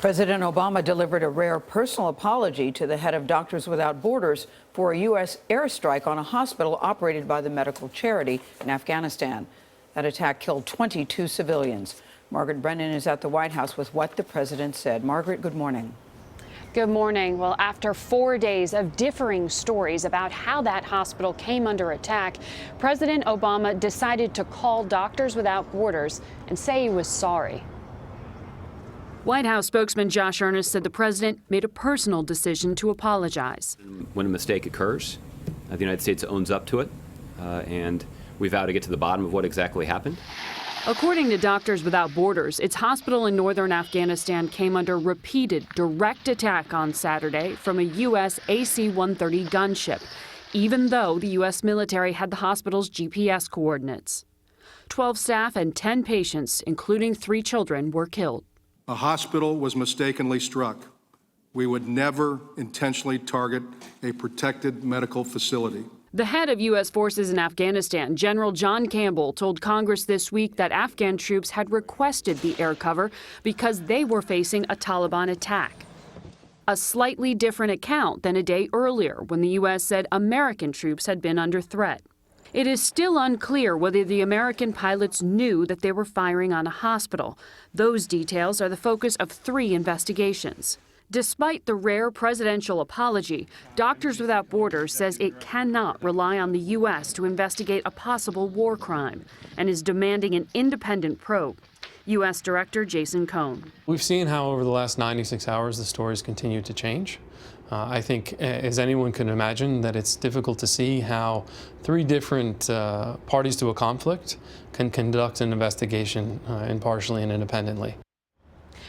President Obama delivered a rare personal apology to the head of Doctors Without Borders for a U.S. airstrike on a hospital operated by the medical charity in Afghanistan. That attack killed 22 civilians. Margaret Brennan is at the White House with what the president said. Margaret, good morning. Good morning. Well, after 4 days of differing stories about how that hospital came under attack, President Obama decided to call Doctors Without Borders and say he was sorry. White House spokesman Josh Earnest said the president made a personal decision to apologize. When a mistake occurs, the United States owns up to it, and we vow to get to the bottom of what exactly happened. According to Doctors Without Borders, its hospital in northern Afghanistan came under repeated direct attack on Saturday from a U.S. AC-130 gunship, even though the U.S. military had the hospital's GPS coordinates. 12 staff and 10 patients, including 3 children, were killed. A hospital was mistakenly struck. We would never intentionally target a protected medical facility. The head of U.S. forces in Afghanistan, General John Campbell, told Congress this week that Afghan troops had requested the air cover because they were facing a Taliban attack. A slightly different account than a day earlier when the U.S. said American troops had been under threat. It is still unclear whether the American pilots knew that they were firing on a hospital. Those details are the focus of 3 investigations. Despite the rare presidential apology, Doctors Without Borders says it cannot rely on the U.S. to investigate a possible war crime and is demanding an independent probe. U.S. Director Jason Cohn. We've seen how over the last 96 hours the stories continue to change. I think, as anyone can imagine, that it's difficult to see how 3 different parties to a conflict can conduct an investigation impartially and independently.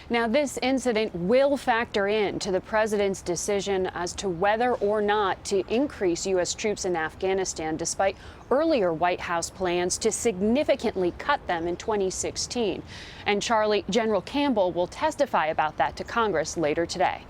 Now, this incident will factor into the president's decision as to whether or not to increase U.S. troops in Afghanistan, despite earlier White House plans to significantly cut them in 2016. And Charlie, General Campbell will testify about that to Congress later today.